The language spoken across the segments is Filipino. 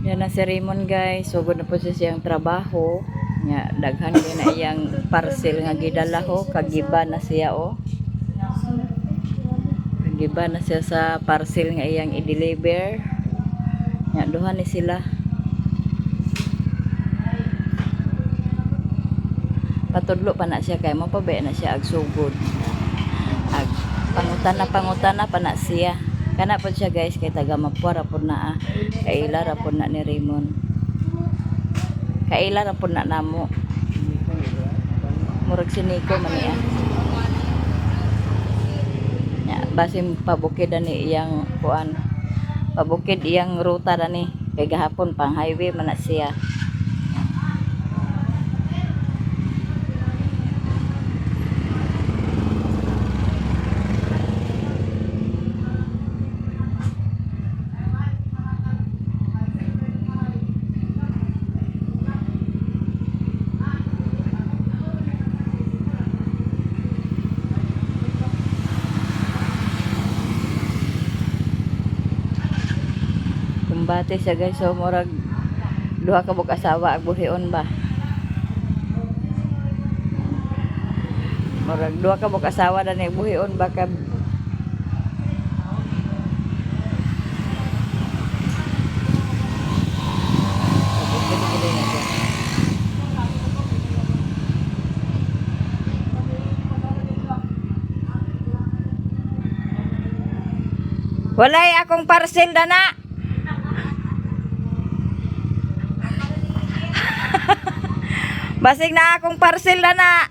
Yan na si Raymond guys, sugod na po siya siyang trabaho. Nya daghan din na iyang parcel nga gidala ho, kagiba na siya oh. Kagiba na siya sa parcel nga iyang i-deliver. Nya duha ni sila. Patudlo pa na siya kay mo pabe na siya ag sugod. Ag pangutana pa na siya. Kana po siya guys kay taga Mapua ra pud na kaila ra pud na ni Raymond. Kaila ra pud na namo. Murag siniko man niya. Ya, basim pabukid ani iyang kuan. Pabukid iyang ruta dani kay gahapon pang highway man na siya. Kumbate siya guys, so murag duha ka bug asawa ag buhion ba. Murag duha ka bug asawa dani buhion ba ka. Walay akong parcel dana. Basig na akong parcel dana.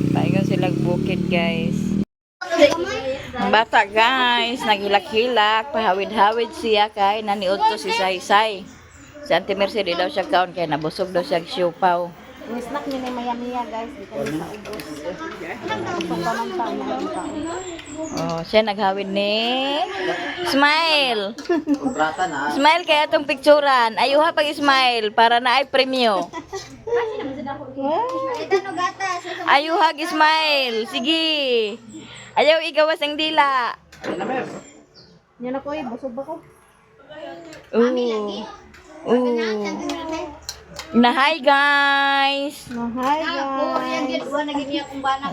Paingon silang bukid guys. Ang bata guys, naghilak-hilak, pahawid-hawid siya kay naniud to si Saysay. Si Auntie Mercy di daw siya kaon kay nabusog daw siya siupaw. Yung snack niya na maya-maya guys, di kami sa ubos. Pagkamantaw na ang tao. Oh, siya naghawid ni Smile. Smile kaya itong picturean. Ayuha pag-smile para na ay premyo. Ayuha smile. Sige. Ayaw igawas ang dila. Yan ako eh, busog ba ko? Na hi guys. Hi guys.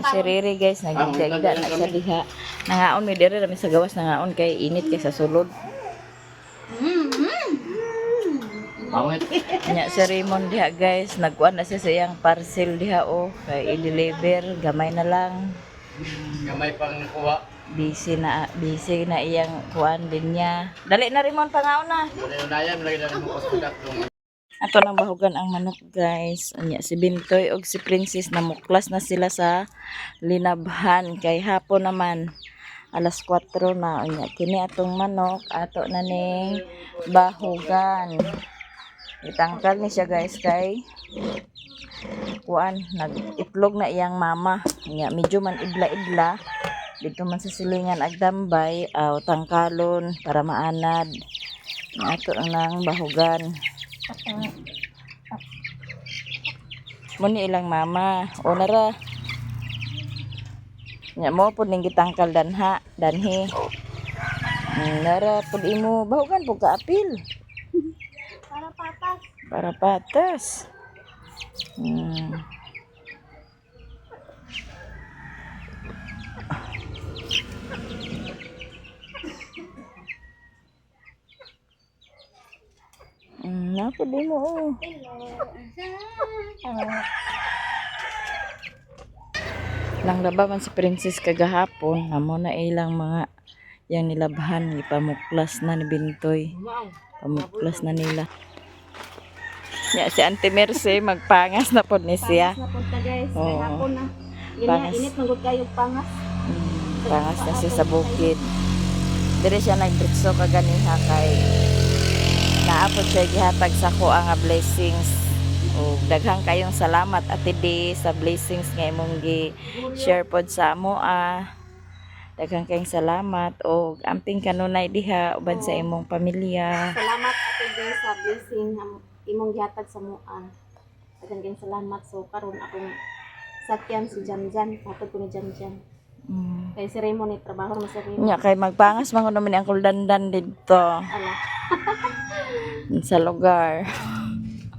Si Riri guys, nagigda na siya diha. Nangaon mi diri rami sa gawas nangaon kay init kay sa sulod. Nya si Raymond diha guys, nagkuan na siya sa iyang parcel diha oh, kay i-deliver gamay na lang. Gamay pang kuha. Busy na iyang kuan din niya. Dali na Raymond pangaon na. Unayan lagi na mo kusudat dong. Ato nang bahugan ang manok guys. Anya si Bintoy og si Princess namuklas na sila sa linabhan kay hapon naman alas 4 na. Anya kini atong manok ato na ning bahugan. Itangkal ni siya guys kay kuan nag-itlog na iyang mama. Anya medyo man idla-idla dito man sa silingan agdambay tangkalon para maanad. Ato nang bahugan. Muni ilang mama o nara nya mo pud ning gitangkal danhi nara pud imo bahugan pud ka apil para patas Napa di mo oh. Lang laba man si Princess kagahapon namo na ilang mga yang nilabhan ipamuklas na ni Bintoy. Pamuklas na nila. Ya si Auntie Mercy magpangas na pod ni siya. Pangas na punta guys, Oo. hapon na. Pangas. Init manggod kayo pangas. Pangas na siya sa bukid. Dire siya nagdritso kaganiha kay naapod siya gihatag sa ko ang blessings. O daghang kayong salamat Ate D sa blessings nga imong gi-share pod sa amo daghang kayong salamat o amping kanunay diha uban sa imong pamilya. Salamat Ate Grace sa blessing imong gihatag sa mua. Daghang salamat. So karon akong sakyan si Janjan, patod ko ni Janjan. Kay ceremony trabaho mo sa ceremony. Nya kay magpangas man ko naman ang kuldandan dito Ala. sa lugar.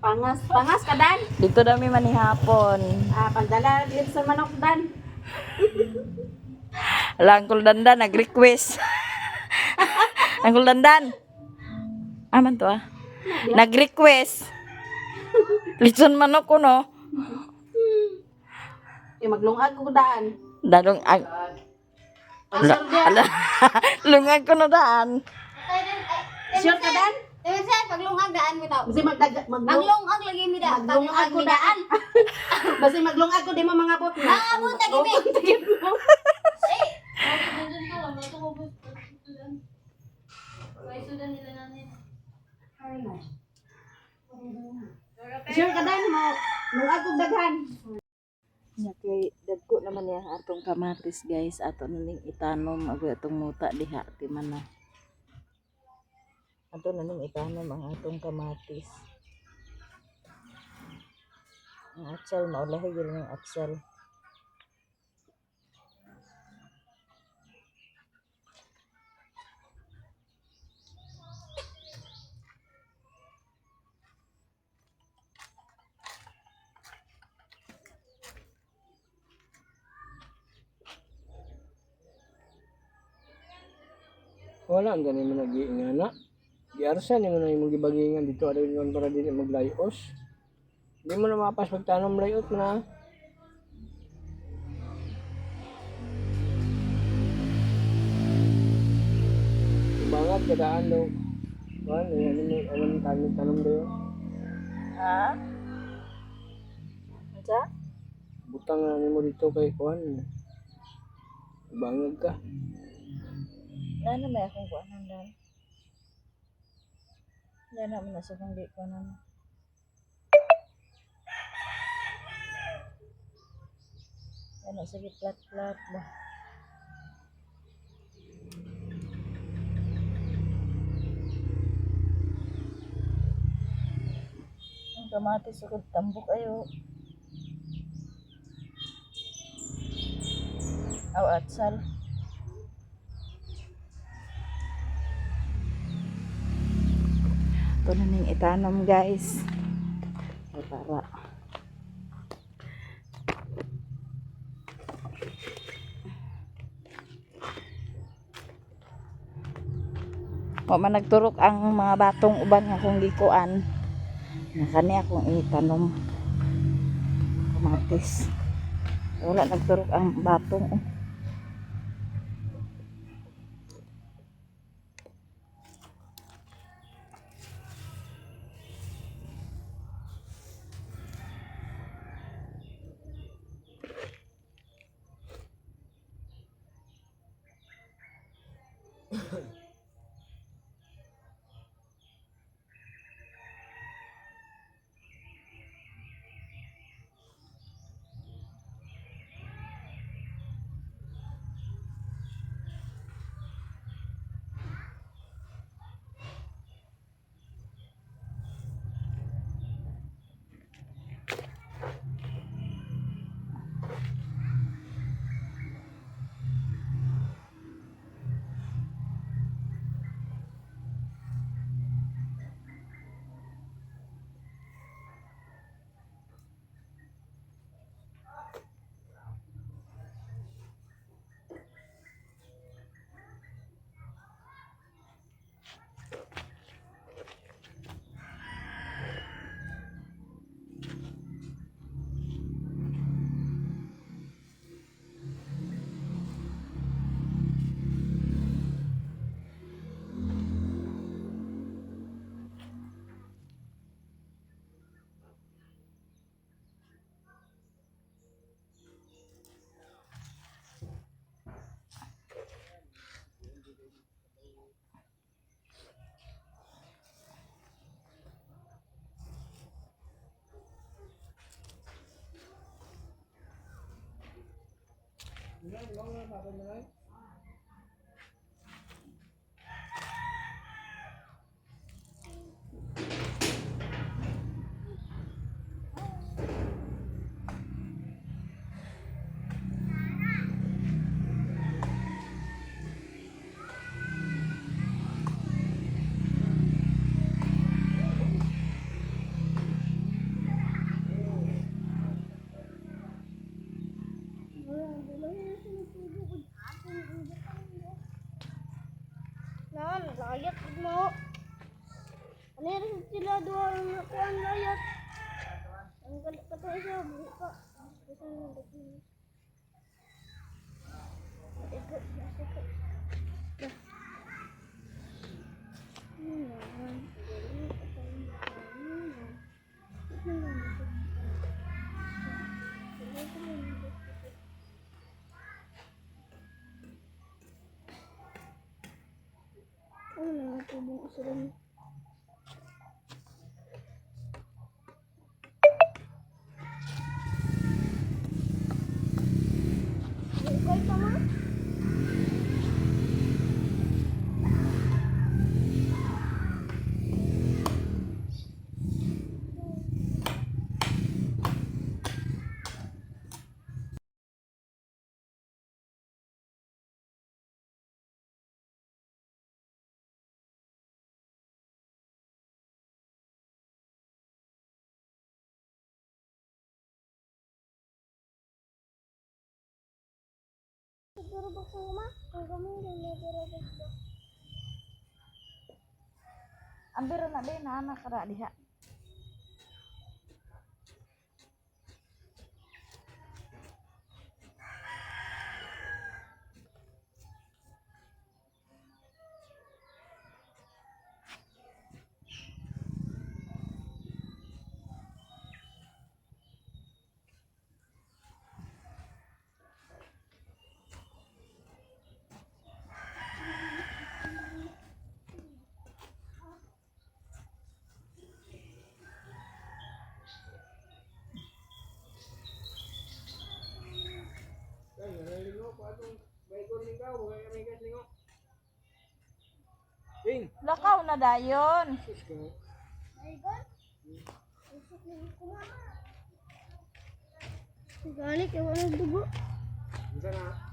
Pangas ka dan. Dito dami manihapon. Pagdala dito sa manok dan. Ala ang kuldandan nag-request. Ang kuldandan. Aman to ah. Nag-request. Litson manok ko no. Maglungag ko daan. Dadong ag ala, lungag ko no daan. Sure ka dan? Dili sa paglungag daan mo daw. Basi Maglungag lagi mi da. maglungag ko daan. Basi maglungag ko di mo mga bot na. Maabot ta gimi. Sure ka dan mo. Lungag ko daghan. Nya kay dagko naman ya atong kamatis guys, ato naning itanom ago atong muta diha ti mana. Ato naning itanom ang atong kamatis. Ang atsal maulahi gyud ng atsal. Wala, ang ganin mo nag-iingan na. Giarsa ni mo na yung gibagingan dito. Ano yun para din maglayos. Hindi mo na mapas pagtanong layot na. Bangat kadaan daw. Ano yung tanong daw. Ha? Unsa? Butang na mo dito kay Kuan. Bangag ka. Nana may akong kuanan dan. Dana man sa kang di kuanan. Ano sige plat-plat ba. Ang kamatis ug tambok ayo. Aw atsal. Ito na ning itanom guys. Ay, para. Wa man nagturok ang mga batong uban nga kung gikuan. Nakani akong itanom. Kamatis. Wala nagturok ang batong. Ambiro na din na anak ra diha. Ping. Lakaw na dayon. Gani kay wala dugo. Isa na.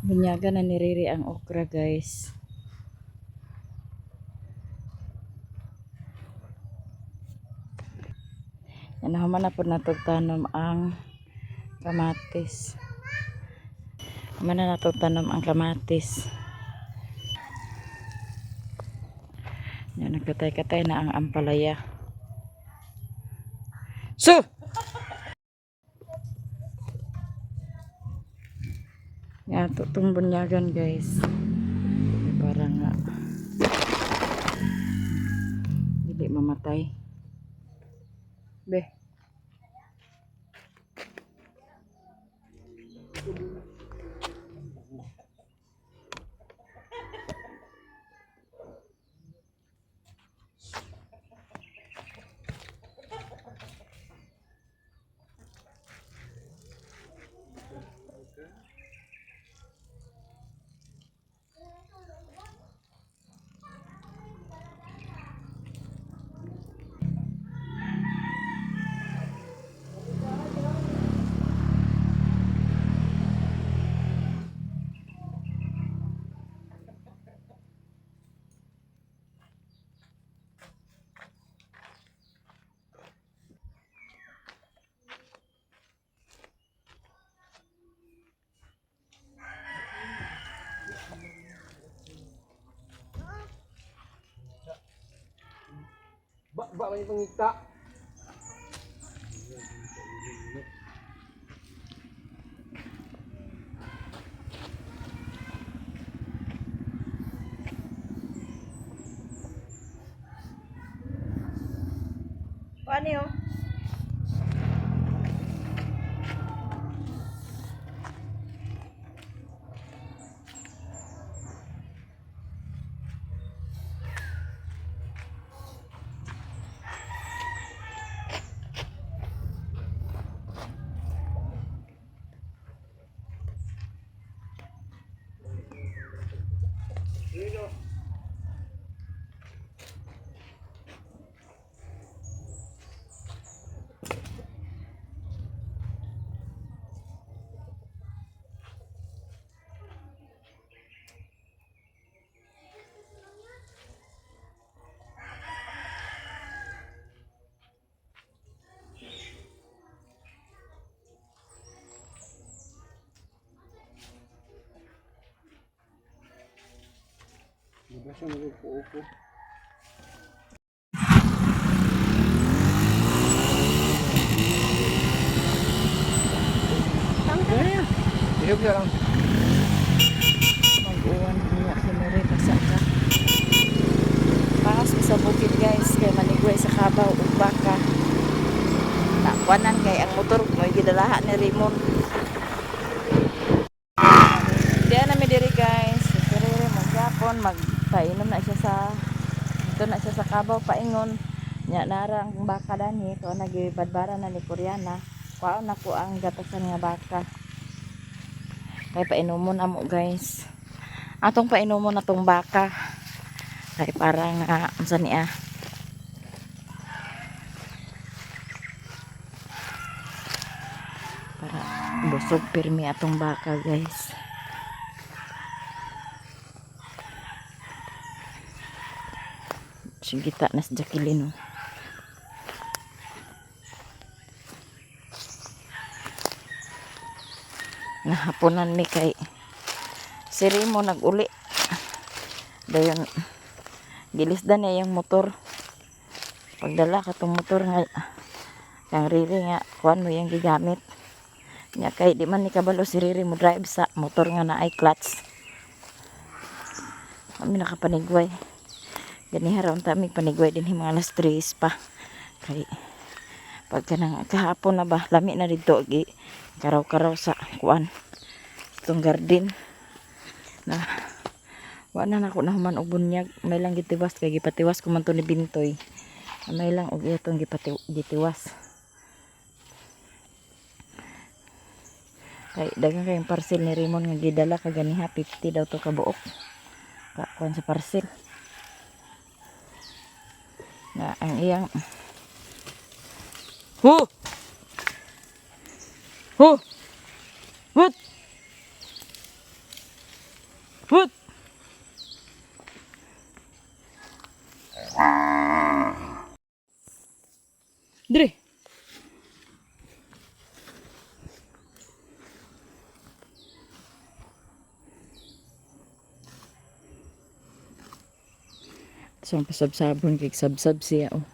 Bunyaga na ni Riri ang okra, guys. Nahuman na po natugtanom ang kamatis. Human na natugtanom ang kamatis. Yan, nagkatay-katay na ang ampalaya. So! Yan, itong bunyagan, guys. Para nga hindi mamatay. Be. Ba may pangita. niyo. Di ba siya mag-upo-upo? Kaya, ihog na lang. Mag-uwan niya kinuri pasaka. Pangas ko sa bukid guys kay manigway sa kabaw ug baka. Nakwanan kay ang motor mo gidalaha ni Raymond. Diyan na mi diri guys. Pero magyapon magpainom na siya sa dito na siya sa kabaw paingon. Nya nara ang baka dani ko nagibadbara na ni Koreana. Kuan na ko ang gatasan nga baka. Kay painomon amo guys. Atong painomon na tong baka. Kay parang unsa niya. Para busog pirmi atong baka guys. Sigita na sa Jacqueline. Nahaponan mi kay si Remo nag-uli. Dayon gilisdan niya yung motor. Pagdala ka tong motor nga kang Riri nga kuan mo yung gigamit. Nya kay di man ni kabalo si Riri mo drive sa motor nga naay clutch. Kami nakapanigway. Ganiharon ta mi panigway din mga alas 3 pa. Kay pagka nang kahapon na ba lami na dito gi karaw-karaw sa kuan itong garden na wala na ako nahuman og bunyag may lang gitiwas kay gipatiwas ko man to ni Bintoy may lang og itong gitiwas kay dagang kayong parcel ni Raymond nga gidala kaganiha 50 daw to kabuok kuan sa parcel na ang iyang What? What? Dre. Siyang pasabsabon kay sabsab siya oh.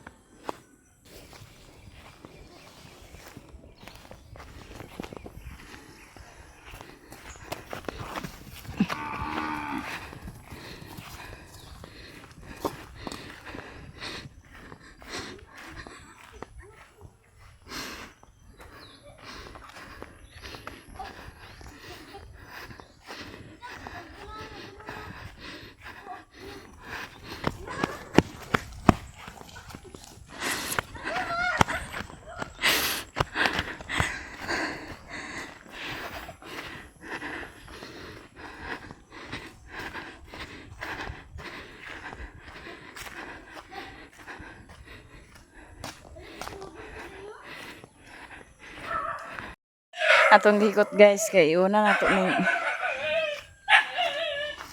Atong gikot guys kay una nato ning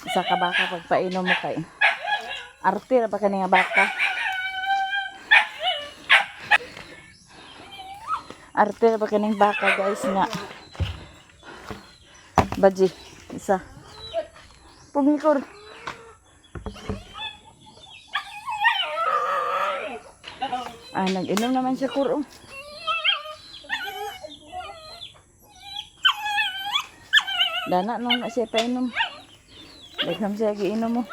isa ka baka pagpainom mo kay arte ra ba kani nga baka arte ra ba kaning baka guys nga baji isa pumikor nag-inom naman siya kuro. Dana nung na siya painom. Dagham siya giinom mo.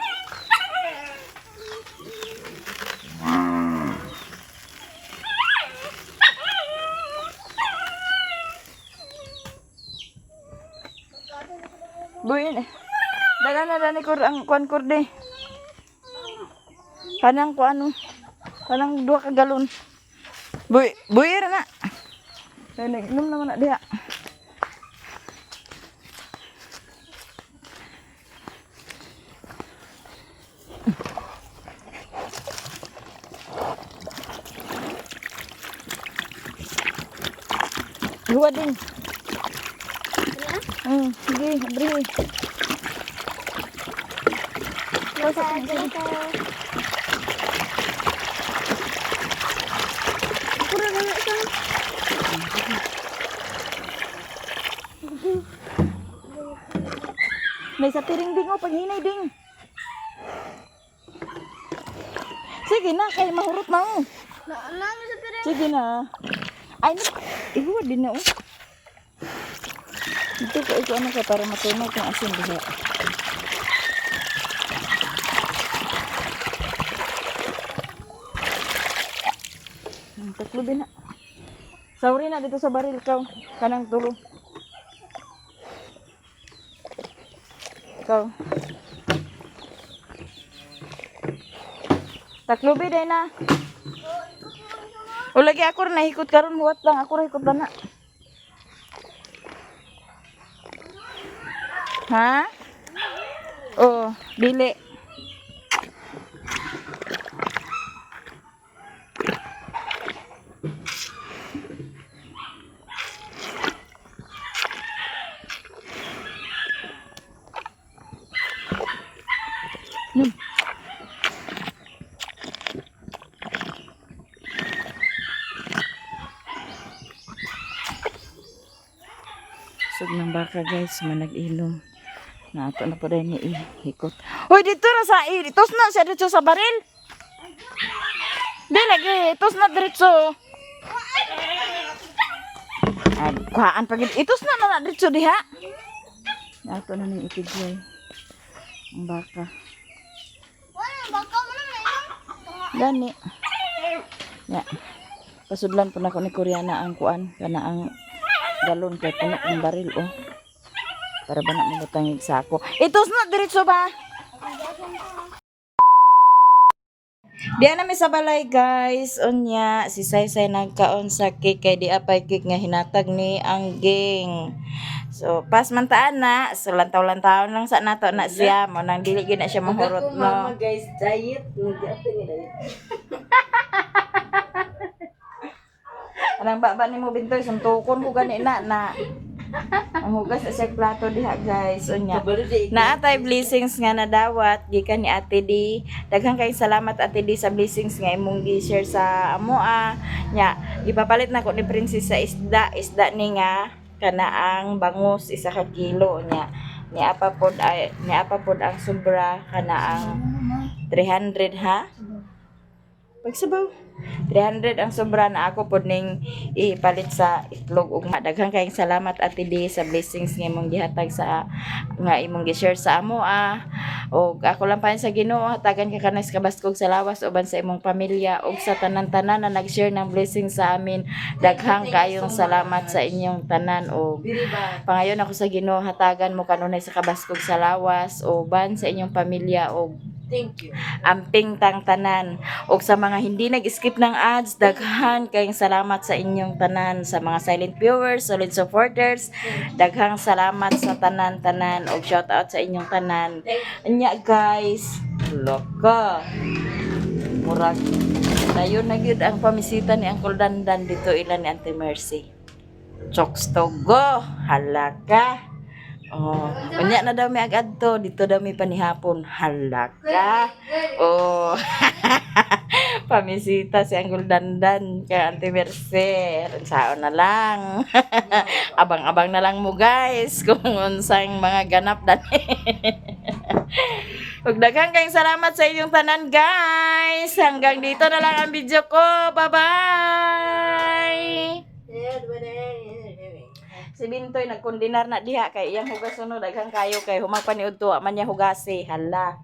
Buin. Dala na dani ko ang kuan kurde. Kanang kuano. Kanang 2 ka galon. Buy ra na. Dali, inom naman na diha. Huwag din. Sige, abri. May sa piring ding o, paghinay ding. Sige na, kay mahurot na o. Sige na. Ay, ihuwa din na o. Ito ko, ito ano ka para matunaw kung asin diha. Tatlo din na. Sorry na dito sa baril ka. Kanang tulo. Ikaw. Taklo din na. O lagi ako rin nahikot karon huwat lang. Ako rin hikot lang na. Ha? Oh, dili. Sug ng baka guys, manag-ilom. Na ato na po rin ihikot. Hoy, dito na sa itos na siya dito sa baril. Di lagi, itos na dito. Kuhaan pagid. Itos na dito diha. Na ato na ning itigay. Ang baka. Gani. Ya. Pasudlan po na ko ni Koreana ang kuan kana ang galon kay puno ang baril oh. Para ba na mabutangig sa ako. Itos na diretso ba? Diyan na mi sa balay guys. Unya si Saysay nagkaon sa cake kay di apay cake nga hinatag ni Angging. So pas man taan na, so lantaw-lantaw lang sa nato na siya mo nang dili gyud na siya mahurot no. Guys, diet. Nag-apin ni diet. Anang baba ni mo Bintoy, suntukon ko gani na. Ang hugas sa plato diha guys. Unya. Naatay blessings nga nadawat gikan ni Ate D. Daghang kay salamat Ate D sa blessings nga imong gi-share sa amoa. Nya, gipapalit na ko ni Princess sa isda ni nga kana ang bangus 1 ka kilo nya. Ni apa pod ang sobra kana ang 300 ha. Pagsabaw 300 ang sobra na ako pod ning ipalit sa itlog ug daghang kayong salamat Ate D sa blessings nga imong gihatag sa nga imong gi-share sa amo ug ako lang pa sa Ginoo hatagan ka kanang kabaskog sa lawas uban sa imong pamilya ug sa tanan-tanan na nag-share ng blessings sa amin. Daghang kayong salamat sa inyong tanan ug pangayon ako sa Ginoo hatagan mo kanunay sa kabaskog sa lawas uban sa inyong pamilya ug Thank you. amping tang tanan ug sa mga hindi nag-skip ng ads daghan kayong salamat sa inyong tanan sa mga silent viewers, solid supporters daghang salamat sa tanan-tanan ug shout out sa inyong tanan. Anya guys, loka murag dayon na gyud ang pamisita ni Uncle Dandan dito ilan ni Auntie Mercy. Chokes to go halaka. Oh, unya na daw mi agadto dito daw mi panihapon halaka. Oh. Pamisita si Uncle Dandan kay Auntie Mercy. Saon na lang. Abang-abang na lang mo guys kung unsang mga ganap dani. Ug daghang kayong salamat sa inyong tanan guys. Hanggang dito na lang ang video ko. Bye-bye. Si Bintoy nagkondinar na diha kay iyang hugas sunod daghang kayo kay humagpaniud tuwa man niya hugasi hala.